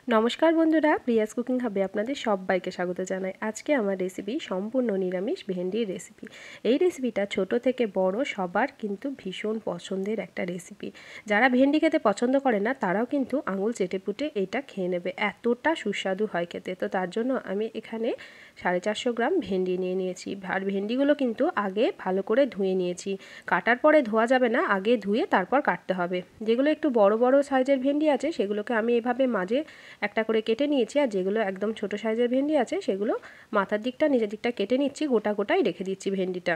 নমস্কার বন্ধুরা, Prius cooking হাবে আপনাদের সবাইকে স্বাগত জানাই। আজকে আমার রেসিপি সম্পূর্ণ নিরামিষ ভেন্ডির রেসিপি। এই রেসিপিটা ছোট থেকে বড় সবার কিন্তু ভীষণ পছন্দের একটা রেসিপি। যারা ভেন্ডি খেতে পছন্দ করে না তারাও কিন্তু আঙুল চেটেপুটে এটা খেয়ে নেবে, এতটা সুস্বাদু হয় খেতে। তো তার জন্য আমি এখানে 450 গ্রাম ভেন্ডি নিয়ে নিয়েছি। আর ভেন্ডিগুলো কিন্তু আগে ভালো করে ধুয়ে নিয়েছি। কাটার পরে ধোয়া যাবে না, আগে ধুয়ে তারপর কাটতে হবে। যেগুলো একটু বড় বড় সাইজের ভেন্ডি আছে সেগুলোকে আমি এভাবে মাঝে একটা করে কেটে নিয়েছি, আর যেগুলো একদম ছোট সাইজের ভেন্ডি আছে সেগুলো মাথার দিকটা নিচের দিকটা কেটে নিচ্ছি, গোটা গোটাই রেখে দিচ্ছি ভেন্ডিটা।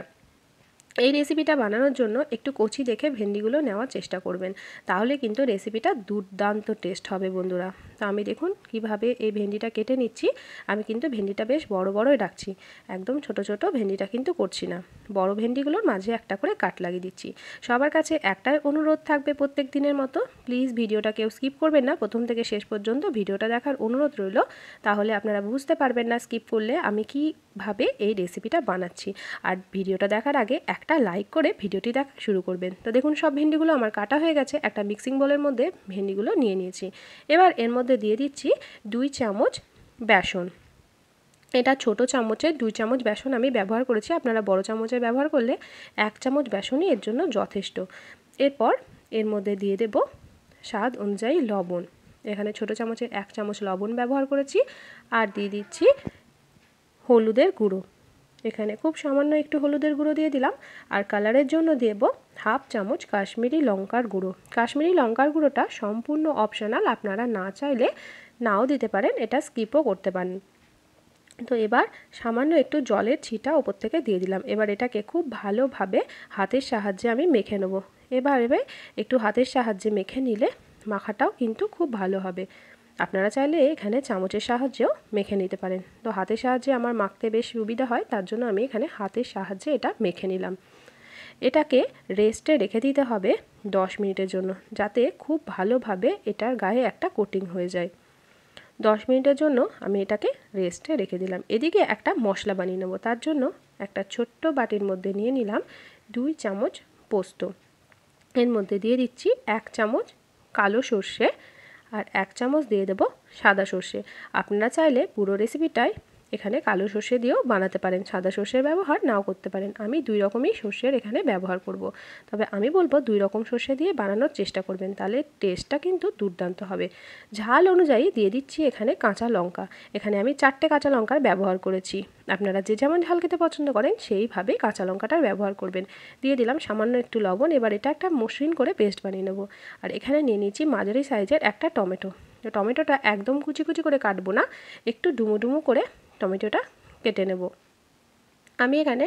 এই রেসিপিটা বানানোর জন্য একটু কচি দেখে ভেন্ডিগুলো নেওয়ার চেষ্টা করবেন, তাহলে কিন্তু রেসিপিটা দুর্দান্ত টেস্ট হবে বন্ধুরা। তো আমি দেখুন কিভাবে এই ভেন্ডিটা কেটে নিচ্ছি। আমি কিন্তু ভেন্ডিটা বেশ বড় বড়ই রাখছি, একদম ছোট ছোট ভেন্ডিটা কিন্তু করছি না। বড় ভেন্ডিগুলোর মাঝে একটা করে কাট লাগিয়ে দিচ্ছি। সবার কাছে একটাই অনুরোধ থাকবে প্রত্যেক দিনের মতো, প্লিজ ভিডিওটা কেউ স্কিপ করবেন না, প্রথম থেকে শেষ পর্যন্ত ভিডিওটা দেখার অনুরোধ রইল। তাহলে আপনারা বুঝতে পারবেন না স্কিপ করলে আমি কীভাবে এই রেসিপিটা বানাচ্ছি। আর ভিডিওটা দেখার আগে একটা লাইক করে ভিডিওটি দেখা শুরু করবেন। তো দেখুন সব ভেন্ডিগুলো আমার কাটা হয়ে গেছে। একটা মিক্সিং বোলের মধ্যে ভেন্ডিগুলো নিয়ে নিয়েছি। এবার এর মধ্যে দিয়ে দিচ্ছি 2 চামচ বেসন। এটা ছোট চামচের 2 চামচ বেসন আমি ব্যবহার করেছি, আপনারা বড় চামচের ব্যবহার করলে 1 চামচ বেসনই এর জন্য যথেষ্ট। এরপর এর মধ্যে দিয়ে দেব স্বাদ অনুযায়ী লবণ। এখানে ছোট চামচের 1 চামচ লবণ ব্যবহার করেছি। আর দিয়ে দিচ্ছি হলুদের গুঁড়ো। এখানে খুব সামান্য একটু হলুদের গুঁড়ো দিয়ে দিলাম। আর কালারের জন্য দেব 1/2 চামচ কাশ্মীরি লঙ্কার গুঁড়ো। কাশ্মীরি লঙ্কার গুঁড়োটা সম্পূর্ণ অপশনাল, আপনারা না চাইলে নাও দিতে পারেন, এটা স্কিপও করতে পারেন। তো এবার সামান্য একটু জলের ছিটা ওপর থেকে দিয়ে দিলাম। এবার এটাকে খুব ভালোভাবে হাতের সাহায্যে আমি মেখে নেব। এবার একটু হাতের সাহায্যে মেখে নিলে মাখাটাও কিন্তু খুব ভালো হবে। আপনারা চাইলে এখানে চামচের সাহায্যেও মেখে নিতে পারেন। তো হাতের সাহায্যে আমার মাখতে বেশ সুবিধা হয়, তার জন্য আমি এখানে হাতের সাহায্যে এটা মেখে নিলাম। এটাকে রেস্টে রেখে দিতে হবে 10 মিনিটের জন্য, যাতে খুব ভালোভাবে এটার গায়ে একটা কোটিং হয়ে যায়। 10 মিনিটের জন্য আমি এটাকে রেস্টে রেখে দিলাম। এদিকে একটা মশলা বানিয়ে নেব। তার জন্য একটা ছোট্ট বাটির মধ্যে নিয়ে নিলাম 2 চামচ পোস্ত। এর মধ্যে দিয়ে দিচ্ছি 1 চামচ কালো সর্ষে, আর 1 চামচ দিয়ে দেব সাদা সর্ষে। আপনারা চাইলে পুরো রেসিপিটাই এখানে কালো সর্ষে দিয়েও বানাতে পারেন, সাদা সর্ষের ব্যবহার নাও করতে পারেন। আমি 2 রকমই সর্ষের এখানে ব্যবহার করব। তবে আমি বলবো 2 রকম সর্ষে দিয়ে বানানোর চেষ্টা করবেন, তাহলে টেস্টটা কিন্তু দুর্দান্ত হবে। ঝাল অনুযায়ী দিয়ে দিচ্ছি এখানে কাঁচা লঙ্কা। এখানে আমি 4টে কাঁচা লঙ্কার ব্যবহার করেছি। আপনারা যে যেমন ঝাল খেতে পছন্দ করেন সেইভাবে কাঁচা লঙ্কাটার ব্যবহার করবেন। দিয়ে দিলাম সামান্য একটু লবণ। এবার এটা একটা মসৃণ করে পেস্ট বানিয়ে নেব। আর এখানে নিয়ে নিচ্ছি মাঝারি সাইজের একটা টমেটো। টমেটোটা একদম কুচি কুচি করে কাটবো না, একটু ডুমো ডুমো করে টমেটোটা কেটে নেব। আমি এখানে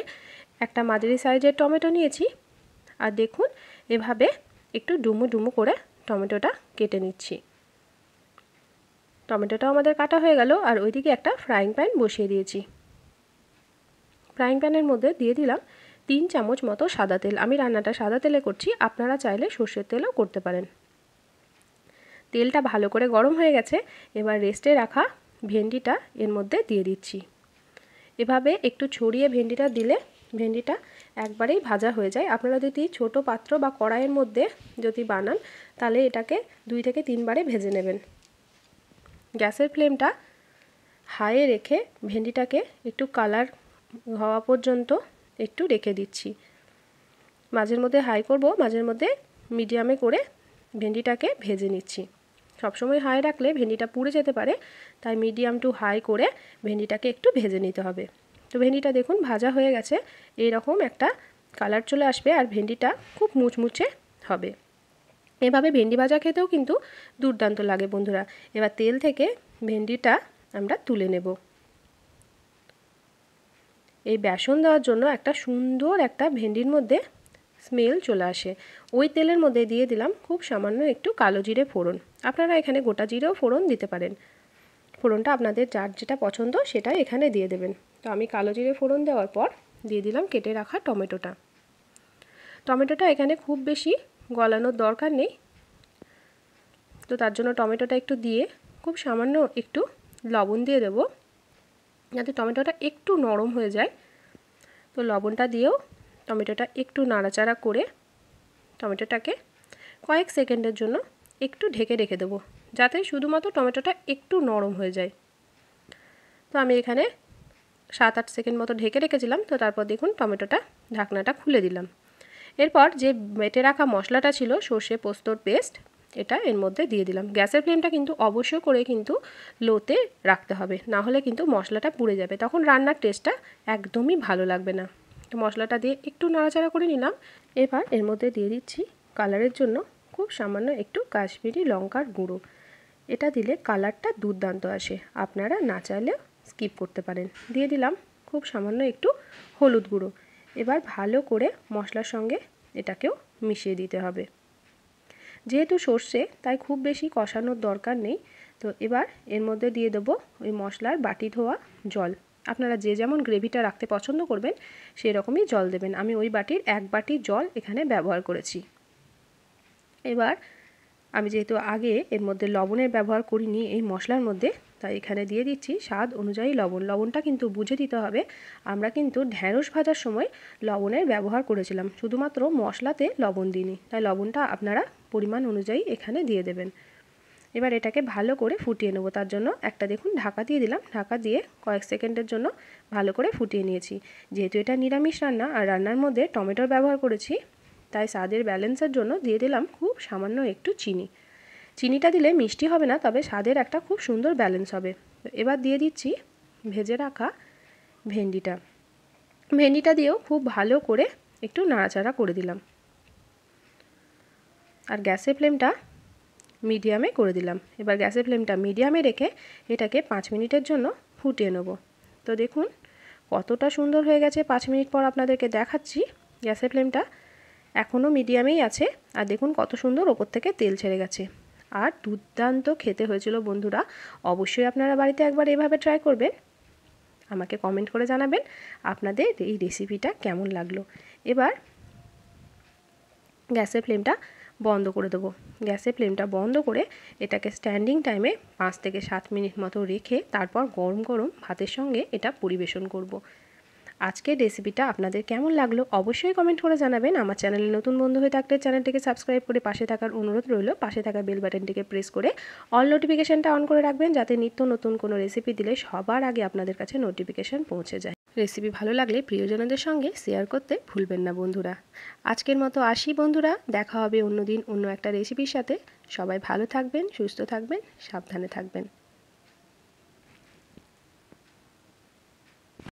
একটা মাঝারি সাইজের টমেটো নিয়েছি। আর দেখুন এভাবে একটু ডুমো ডুমো করে টমেটোটা কেটে নিচ্ছি। টমেটোটা আমাদের কাটা হয়ে গেল। আর ওইদিকে একটা ফ্রাইং প্যান বসিয়ে দিয়েছি। ফ্রাইং প্যানের মধ্যে দিয়ে দিলাম 3 চামচ মতো সাদা তেল। আমি রান্নাটা সাদা তেলে করছি, আপনারা চাইলে সর্ষের তেলও করতে পারেন। তেলটা ভালো করে গরম হয়ে গেছে। এবার রেস্টে রাখা ভেন্ডিটা এর মধ্যে দিয়ে দিচ্ছি। এভাবে একটু ছড়িয়ে ভেন্ডিটা দিলে ভেন্ডিটা একবারেই ভাজা হয়ে যায়। আপনারা যদি ছোট পাত্র বা কড়াইয়ের মধ্যে যদি বানান তাহলে এটাকে 2 থেকে 3 বারে ভেজে নেবেন। গ্যাসের ফ্লেমটা হাইয়ে রেখে ভেন্ডিটাকে একটু কালার হওয়া পর্যন্ত একটু রেখে দিচ্ছি। মাঝের মধ্যে হাই করব, মাঝের মধ্যে মিডিয়ামে করে ভেন্ডিটাকে ভেজে নিচ্ছি। সবসময় হাই রাখলে ভেন্ডিটা পুড়ে যেতে পারে, তাই মিডিয়াম টু হাই করে ভেন্ডিটাকে একটু ভেজে নিতে হবে। তো ভেন্ডিটা দেখুন ভাজা হয়ে গেছে, এইরকম একটা কালার চলে আসবে আর ভেন্ডিটা খুব মুচমুচে হবে। এভাবে ভেন্ডি ভাজা খেতেও কিন্তু দুর্দান্ত লাগে বন্ধুরা। এবার তেল থেকে ভেন্ডিটা আমরা তুলে নেব। এই বেসন দেওয়ার জন্য একটা সুন্দর একটা ভেন্ডির মধ্যে স্মেল চলে আসে। ওই তেলের মধ্যে দিয়ে দিলাম খুব সামান্য একটু কালো জিরে ফোড়ন। আপনারা এখানে গোটা জিরেও ফোড়ন দিতে পারেন। ফোড়নটা আপনাদের যার যেটা পছন্দ সেটাই এখানে দিয়ে দেবেন। তো আমি কালো জিরে ফোড়ন দেওয়ার পর দিয়ে দিলাম কেটে রাখা টমেটোটা। টমেটোটা এখানে খুব বেশি গলানোর দরকার নেই, তো তার জন্য টমেটোটা একটু দিয়ে খুব সামান্য একটু লবণ দিয়ে দেব, যাতে টমেটোটা একটু নরম হয়ে যায়। তো লবণটা দিয়েও টমেটোটা একটু নাড়াচাড়া করে টমেটোটাকে কয়েক সেকেন্ডের জন্য একটু ঢেকে রেখে দেবো, যাতে শুধুমাত্র টমেটোটা একটু নরম হয়ে যায়। তো আমি এখানে 7-8 সেকেন্ড মতো ঢেকে রেখেছিলাম। তো তারপর দেখুন টমেটোটা ঢাকনাটা খুলে দিলাম। এরপর যে বেটে রাখা মশলাটা ছিল সর্ষে পোস্তর পেস্ট, এটা এর মধ্যে দিয়ে দিলাম। গ্যাসের ফ্লেমটা কিন্তু অবশ্যই করে কিন্তু লোতে রাখতে হবে, না হলে কিন্তু মশলাটা পুড়ে যাবে, তখন রান্নার টেস্টটা একদমই ভালো লাগবে না। তো মশলাটা দিয়ে একটু নাড়াচাড়া করে নিলাম। এবার এর মধ্যে দিয়ে দিচ্ছি কালারের জন্য খুব সামান্য একটু কাশ্মীরি লঙ্কার গুঁড়ো। এটা দিলে কালারটা দুর্দান্ত আসে, আপনারা না চাইলেও স্কিপ করতে পারেন। দিয়ে দিলাম খুব সামান্য একটু হলুদ গুঁড়ো। এবার ভালো করে মশলার সঙ্গে এটাকেও মিশিয়ে দিতে হবে। যেহেতু সর্ষে তাই খুব বেশি কষানোর দরকার নেই। তো এবার এর মধ্যে দিয়ে দেবো ওই মশলার বাটি ধোয়া জল। আপনারা যে যেমন গ্রেভিটা রাখতে পছন্দ করবেন সেই রকমই জল দেবেন। আমি ওই বাটির 1 বাটি জল এখানে ব্যবহার করেছি। এবার আমি যেহেতু আগে এর মধ্যে লবণের ব্যবহার করিনি এই মশলার মধ্যে, তাই এখানে দিয়ে দিচ্ছি স্বাদ অনুযায়ী লবণ। লবণটা কিন্তু বুঝে দিতে হবে। আমরা কিন্তু ঢ্যাঁড়স ভাজার সময় লবণের ব্যবহার করেছিলাম, শুধুমাত্র মশলাতে লবণ দিইনি, তাই লবণটা আপনারা পরিমাণ অনুযায়ী এখানে দিয়ে দেবেন। এবার এটাকে ভালো করে ফুটিয়ে নেব। তার জন্য একটা দেখুন ঢাকা দিয়ে দিলাম। ঢাকা দিয়ে কয়েক সেকেন্ডের জন্য ভালো করে ফুটিয়ে নিয়েছি। যেহেতু এটা নিরামিষ রান্না আর রান্নার মধ্যে টমেটোর ব্যবহার করেছি, তাই স্বাদের ব্যালেন্সের জন্য দিয়ে দিলাম খুব সামান্য একটু চিনি। চিনিটা দিলে মিষ্টি হবে না, তবে স্বাদের একটা খুব সুন্দর ব্যালেন্স হবে। এবার দিয়ে দিচ্ছি ভেজে রাখা ভেন্ডিটা। ভেন্ডিটা দিয়েও খুব ভালো করে একটু নাড়াচাড়া করে দিলাম। আর গ্যাসের ফ্লেমটা মিডিয়ামে করে দিলাম। এবার গ্যাসের ফ্লেমটা মিডিয়ামে রেখে এটাকে 5 মিনিটের জন্য ফুটিয়ে নেব। তো দেখুন কতটা সুন্দর হয়ে গেছে। 5 মিনিট পর আপনাদেরকে দেখাচ্ছি। গ্যাসের ফ্লেমটা এখনও মিডিয়ামেই আছে। আর দেখুন কত সুন্দর ওপর থেকে তেল ছেড়ে গেছে। আর দুর্দান্ত খেতে হয়েছিল বন্ধুরা। অবশ্যই আপনারা বাড়িতে একবার এভাবে ট্রাই করবেন। আমাকে কমেন্ট করে জানাবেন আপনাদের এই রেসিপিটা কেমন লাগলো। এবার গ্যাসের ফ্লেমটা বন্ধ করে দেবো। গ্যাসের ফ্লেমটা বন্ধ করে এটাকে স্ট্যান্ডিং টাইমে 5 থেকে 7 মিনিট মতো রেখে তারপর গরম গরম ভাতের সঙ্গে এটা পরিবেশন করব। আজকের রেসিপিটা আপনাদের কেমন লাগলো অবশ্যই কমেন্ট করে জানাবেন। আমার চ্যানেলে নতুন বন্ধু হয়ে থাকলে চ্যানেলটিকে সাবস্ক্রাইব করে পাশে থাকার অনুরোধ রইল। পাশে থাকা বেল বাটনটিকে প্রেস করে অল নোটিফিকেশানটা অন করে রাখবেন, যাতে নিত্য নতুন কোনো রেসিপি দিলে সবার আগে আপনাদের কাছে নোটিফিকেশান পৌঁছে যায়। রেসিপি ভালো লাগলে প্রিয়জনদের সঙ্গে শেয়ার করতে ভুলবেন না বন্ধুরা। আজকের মতো আসি বন্ধুরা, দেখা হবে অন্য দিন অন্য একটা রেসিপির সাথে। সবাই ভালো থাকবেন, সুস্থ থাকবেন, সাবধানে থাকবেন।